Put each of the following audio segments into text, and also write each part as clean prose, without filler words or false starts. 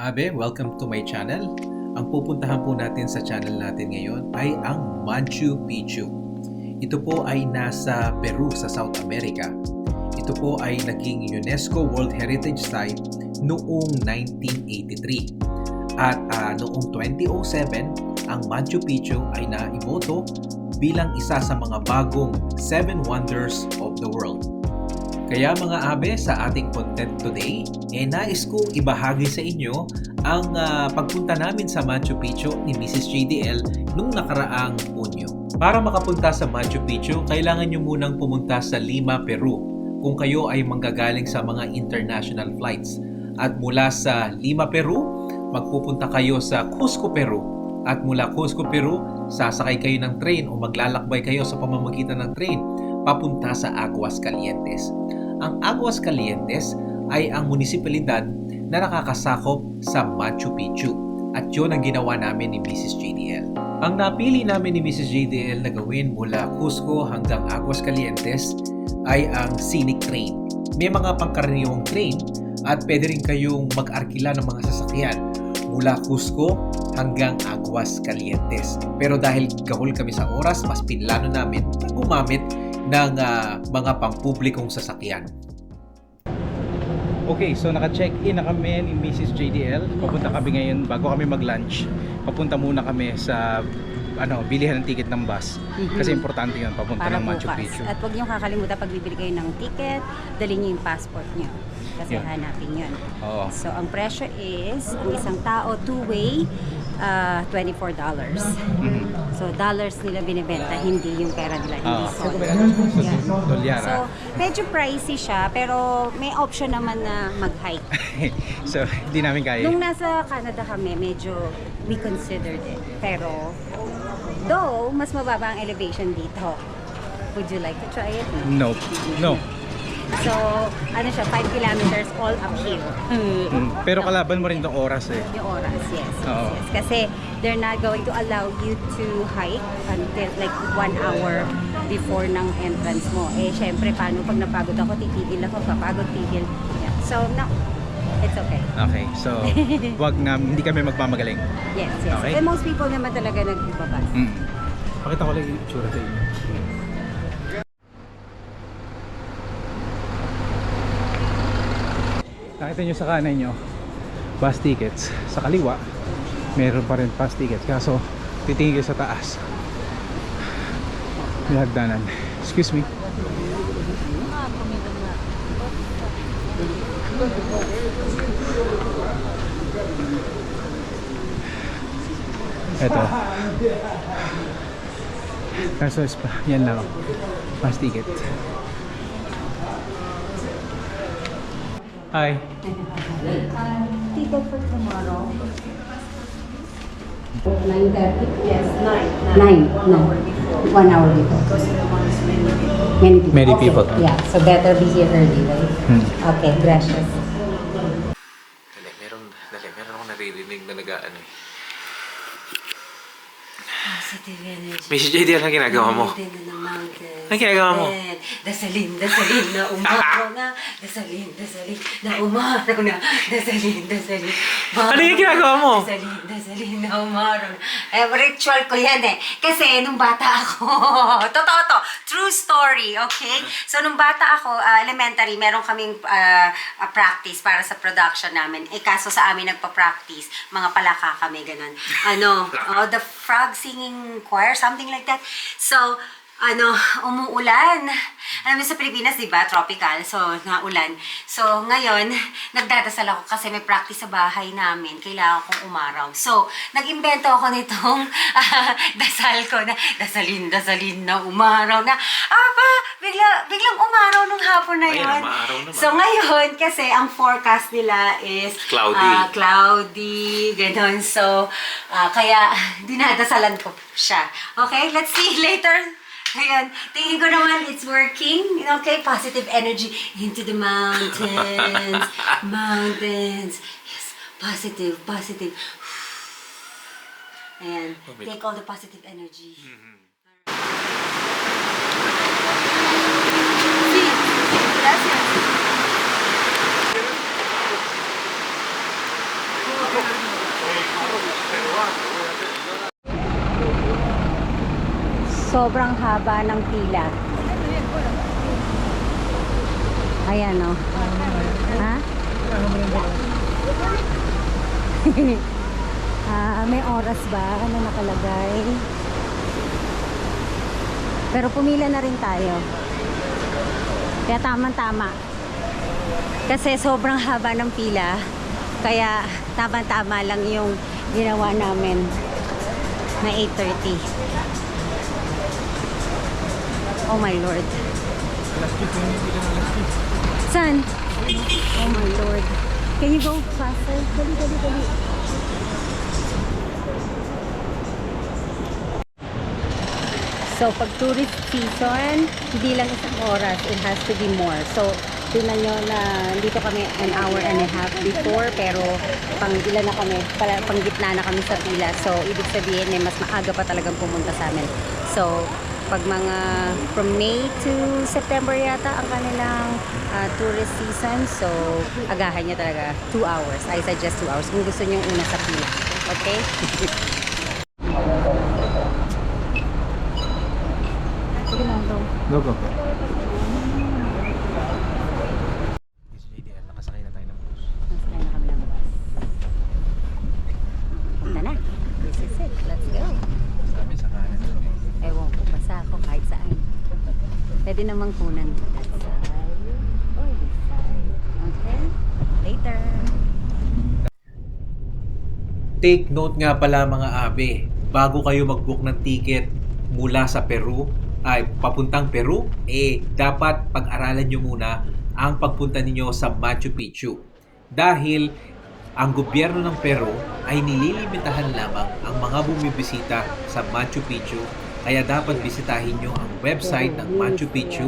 Abe, welcome to my channel. Ang pupuntahan po natin sa channel natin ngayon ay ang Machu Picchu. Ito po ay nasa Peru sa South America. Ito po ay naging UNESCO World Heritage Site noong 1983. At noong 2007, ang Machu Picchu ay naiboto bilang isa sa mga bagong 7 Wonders of the World. Kaya mga abe, sa ating content today, nais kong ibahagi sa inyo ang pagpunta namin sa Machu Picchu ni Mrs. JDL nung nakaraang Hunyo. Para makapunta sa Machu Picchu, kailangan nyo munang pumunta sa Lima, Peru kung kayo ay manggagaling sa mga international flights. At mula sa Lima, Peru, magpupunta kayo sa Cusco, Peru. At mula Cusco, Peru, sasakay kayo ng train o maglalakbay kayo sa pamamagitan ng train papunta sa Aguascalientes. Ang Aguascalientes ay ang munisipalidad na nakakasakop sa Machu Picchu at yun ang ginawa namin ni Mrs. JDL. Ang napili namin ni Mrs. JDL na gawin mula Cusco hanggang Aguascalientes ay ang scenic train. May mga pangkaraniwang train at pwede rin kayong mag-arkila ng mga sasakyan mula Cusco hanggang Aguascalientes. Pero dahil gahol kami sa oras, mas pinlano namin na gumamit ng mga pampublikong sasakyan. Okay, so naka-check-in na kami ni Mrs. JDL. Papunta kami ngayon, bago kami mag-lunch, papunta muna kami sa bilihan ng ticket ng bus. Kasi importante yun, papunta ng Machu Picchu. At huwag niyong kakalimutan pag bibili kayo ng ticket, dali niyo yung passport niyo. Kasi hanapin yun. Oo. So, ang presyo is, ang isang tao, two-way, $24. So, dollars nila binibenta, hindi yung pera nila, hindi Dolyara. So, medyo pricey siya, pero may option naman na mag-hike. So, hindi namin kaya. Nung nasa Canada kami, medyo we considered it. Pero, though, mas mababa ang elevation dito. Would you like to try it? No. No. So, 5 kilometers all uphill. Pero kalaban mo rin itong oras eh. Yung oras, yes. Oo. Yes. Kasi they're not going to allow you to hike until like 1 hour before ng entrance mo. Eh, syempre, paano pag napagod ako, titigil ako, papagod, tigil. Yeah. So, no. It's okay. Okay, so hindi kami magmamagaling. Yes, yes. Okay. And most people naman talaga nagbabas. Pakita ko lang yung itsura sa inyo. Nakita nyo sa kanan nyo, bus tickets. Sa kaliwa, meron pa rin bus tickets. Kaso, titingin kayo sa taas. May hagdanan. Excuse me. Eto. Kaso, yan lang. Bus ticket. Hi. Ticket for tomorrow. 9:30? Yes, 9. No. 1 hour before. Because you don't want to spend Many people. Yeah, so better be here early, right? Okay, gracias. Meron akong naririnig na nag-ano eh. Positive energy. Mrs. JD, ano ginagawa mo? Ano ginagawa mo? Dasalin na umaraw na. Dasalin na umaraw na. Dasalin. Ano yung ginagawa mo? Dasalin na umaraw na. Ritual ko yan eh. Kasi nung bata ako, totoo to, true story, okay? So nung bata ako, elementary, meron kaming practice para sa production namin. Kaso sa amin nagpa-practice, mga palaka kami, ganun. The frog singing choir, something like that. So, umuulan. Alam mo sa Pilipinas, di ba? Tropical. So, naulan. So, ngayon, nagdadasal ako kasi may practice sa bahay namin. Kailangan kong umaraw. So, nag-imbento ako nitong dasal ko na dasalin na umaraw na. Biglang umaraw nung hapon na yun. So, ngayon, kasi ang forecast nila is cloudy, ganon. So, kaya dinadasalan ko siya. Okay, let's see later. Ayan, tingin ko naman it's working. Okay, positive energy into the mountains. Mountains. Yes, positive. Ayan, take all the positive energy. Gracias. Sobrang haba ng pila. Ayan o. Ha? May oras ba na nakalagay? Pero pumila na rin tayo. Kaya tamang-tama. Kasi sobrang haba ng pila. Kaya tamang-tama lang yung ginawa namin na 8:30. Oh my Lord. Saan? Oh my Lord. Can you go faster? Dali, dali, dali. So, pag tourist season, hindi lang isang oras. It has to be more. So, tingnan nyo na dito kami an hour and a half before, pero pang ilan na kami, pang gitna na kami sa pila. So, ibig sabihin, mas maaga pa talagang pumunta sa amin. So, pag mga from May to September yata ang kanilang tourist season. So, agahan nyo talaga 2 hours. I suggest 2 hours kung gusto nyo una sa pila. Okay? Sige lang daw. Go, go, go. Nakasakay na tayo ng bus. Nasakay na kami ng bus. Punta na. This is it. Let's go. Sabi sa kanan. Ewan ko, basta ako kahit saan. Pwede namang kunan. That side or this side. Okay? Later. Take note nga pala mga abe, bago kayo mag-book ng ticket mula sa Peru, ay papuntang Peru, dapat pag-aralan nyo muna ang pagpunta ninyo sa Machu Picchu. Dahil ang gobyerno ng Peru ay nililimitahan lamang ang mga bumibisita sa Machu Picchu. Kaya dapat bisitahin nyo ang website ng Machu Picchu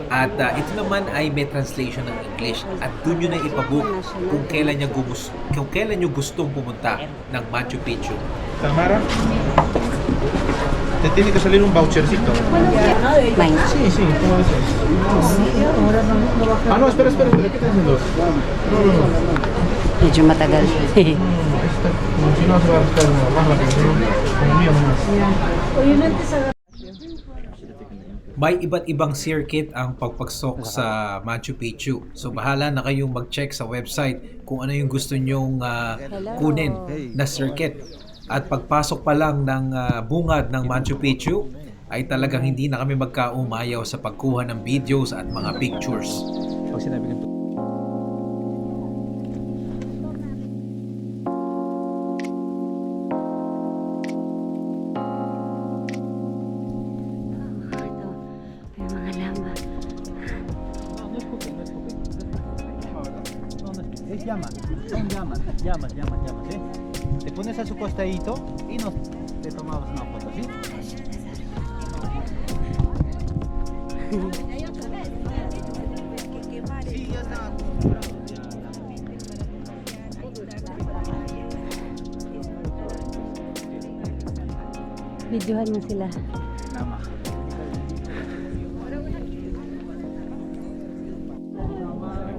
at ito naman ay may translation ng English at doon nyo na ipabook kung kailan nyo gustong pumunta ng Machu Picchu. Tamara, te tiene que salir un vouchercito. Mine. Sí, sí, ¿cómo dices? Ah, no, espera, espera, espera, ¿qué estás haciendo? No, no, no. Medyo matagal. Si no, se va a buscar más rápido, ¿no? Como mío nomás. May iba't ibang circuit ang pagpagsok sa Machu Picchu. So bahala na kayong mag-check sa website kung ano yung gusto nyong kunin na circuit. At pagpasok pa lang ng bungad ng Machu Picchu, ay talagang hindi na kami magkaumayaw sa pagkuha ng videos at mga pictures. Pag sinabi ng May mga lama. Es llamas, son llamas, llamas, llamas, llamas, ¿eh? Te pones a su costadito y te tomamos una foto, ¿sí? Sí, ya está. Videohan mo sila. Tama.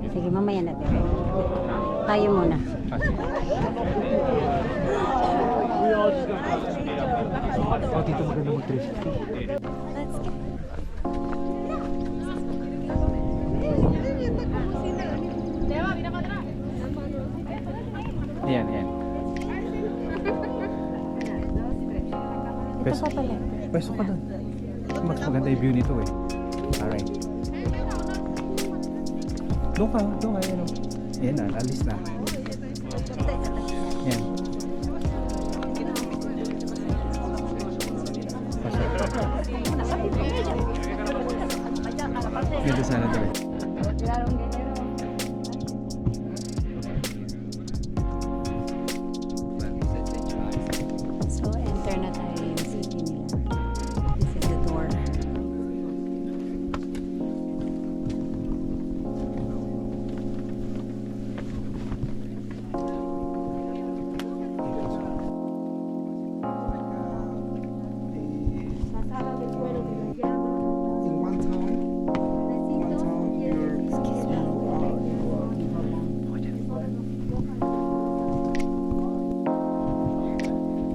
Sige, mamaya natin. Tayo muna. Oh, dito maganda mag-360. Let's go. Yan, yan. Ito pa pala. Pwesto ka doon. Mas maganda yung view nito eh. Alright. Doon ka, yan o. Yan na, alis na. Yan. Dito sana doon. So, enter na tayo yung city nila. This is the door.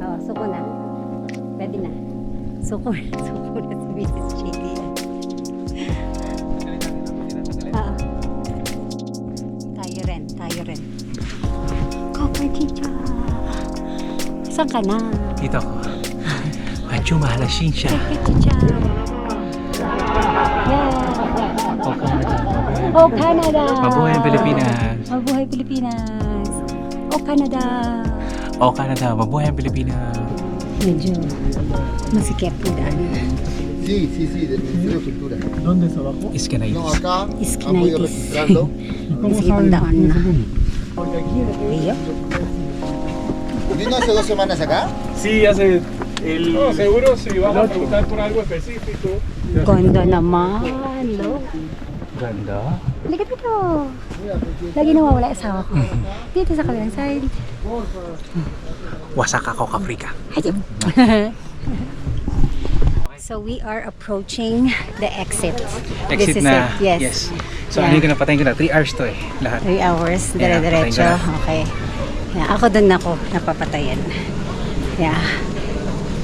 Oh, suko na. Pwede na. Suko na. Saan ka na? Dito ako. Machu Mahalashin siya. Chicha. Yeah. Oh, Canada! Mabuhay ang Pilipinas. Mabuhay Pilipinas! Oh, Canada! Oh, Canada. Mabuhay ang Pilipinas. Medyo masikip yung daan. Sí, sí, sí, del Ministerio de Cultura. ¿Dónde es abajo? No, Iskanaitis. acá Esquinaitis. han ido registrando. Sige, pagdaan na. Iyo. ¿Vino hace 2 semanas acá? Sí, hace el... No, seguro si vas a preguntar por algo específico. Ganda naman, look. Ganda. Halika dito. Lagi nawawala yung asawa ko. Dito sa kabilang side. Wasak ako, Kaprika. Ayun. So we are approaching the exit. This Exit is na. it. Yes. So Yeah. ano yung napatayin ko na? 3 hours to eh. Lahat. 3 hours, Yeah, dire-diretso. patayin ko Okay. Yeah, ako dun ako napapatayan. Yeah.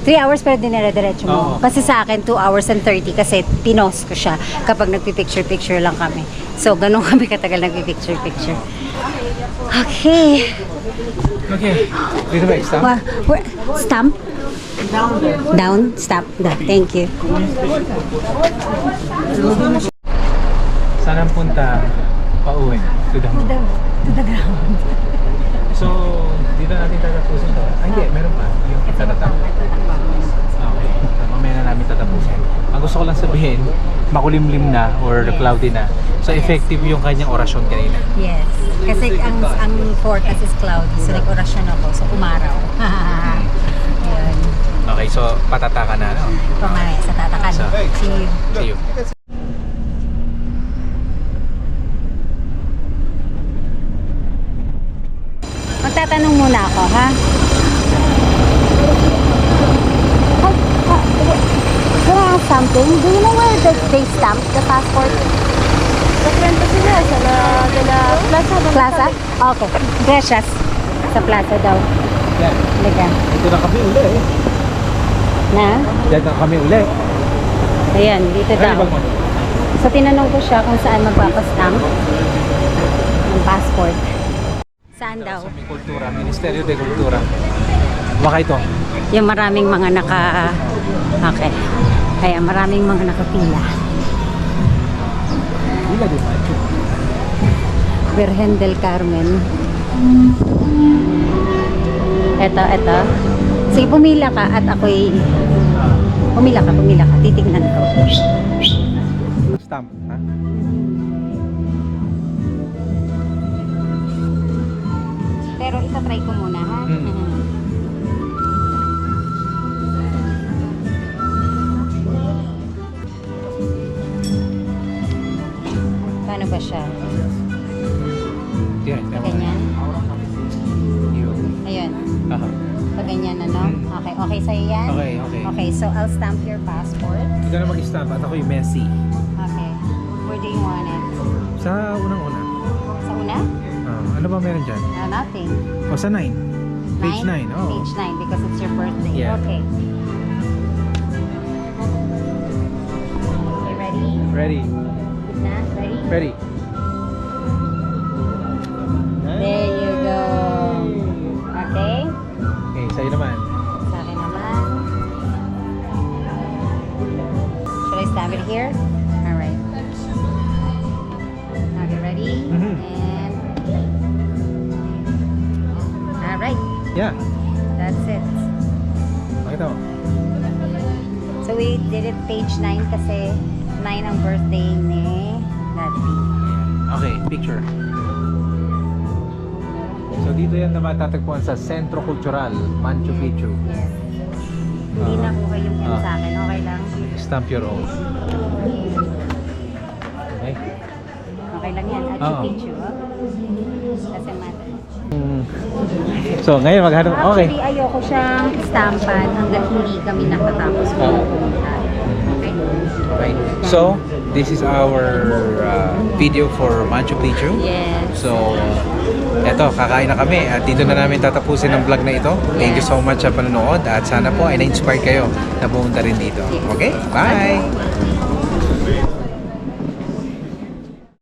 3 hours pero dinire-diretso mo. Oo. Kasi sa akin, 2 hours and 30 kasi pinos ko siya kapag nagpipicture-picture lang kami. So, ganun kami katagal nagpipicture-picture. Okay. Okay. Dito ba? Stop? Stamp? Down? Stop. Down. Thank you. Saan ang punta? Pauwi. To the home. To the ground. So, dito natin tatapusin to. Ay, hindi. Meron pa. Yung itatap. Okay. Mamaya na namin tatapusin. Ang gusto ko lang sabihin, makulimlim na or cloudy na. So, effective yung kanyang orasyon kanina. Yes. Kasi ang forecast is cloudy. So, nag-orasyon ako. So, umaraw. Yun. Okay, so patataka na, no? Pamaya sa tatakan. So, See you. See you. Magtatanong muna ako, ha? Can I ask something? Do you know where they stamp the passport? Frente sila sa plaza. Plaza? Okay. Gracias. Sa plaza daw. Yan. Halika. Ito na kami uli eh. Na? Diyan na kami uli. Ayan, dito daw. So, tinanong ko siya kung saan magpapastamp ng passport. Saan daw? Sa Kultura, Ministerio de Cultura. Baka ito. Yung maraming mga naka... Okay. Kaya maraming mga nakapila. Wala din Machu. Virgen del Carmen. Eto. Sige, pumila ka at ako'y... Pumila ka. Titignan ko. Stamp, ha? Pero itatry ko muna, ha? Paano ba siya? Yan. Ganyan? Ayun. Aha. Pag ganyan, ano? Okay. Okay sa'yo yan? Okay. Okay, so I'll stamp your passport. Ikaw na mag-stamp at ako'y Messi. Okay. Where do you want it? Sa unang-una. Sa una? Ano ba meron dyan? Nothing. O sa 9. Page 9. Oh. Page 9 because it's your birthday. Yeah. Okay. Okay, ready? Ready. Na? Ready? Ready. There you go. Okay? Okay, sa'yo naman. Sa akin naman. Should I stamp it here? Alright. Okay, ready? Mhm. And... Alright. Yeah. That's it. Pakita mo. So we did it page 9 kasi 9 ang birthday ni Daddy. Okay, picture. So dito yan na matatagpuan sa Centro Cultural, Machu Picchu. Yes. Hindi na po kayong yan Ah. sa akin. Okay lang. Stamp your own. Okay. Okay lang yan. At Oo. picture. Kasi matter. So ngayon maghanap. Okay. Actually, ayoko siyang stampan hanggat hindi kami nakatapos pumunta. Okay? Right. So this is our video for Machu Picchu. Yes. So eto, kakain na kami at dito na namin tatapusin ang vlog na ito. Thank you so much sa panonood at sana po ay na-inspire kayo na pumunta rin dito. Okay? Bye!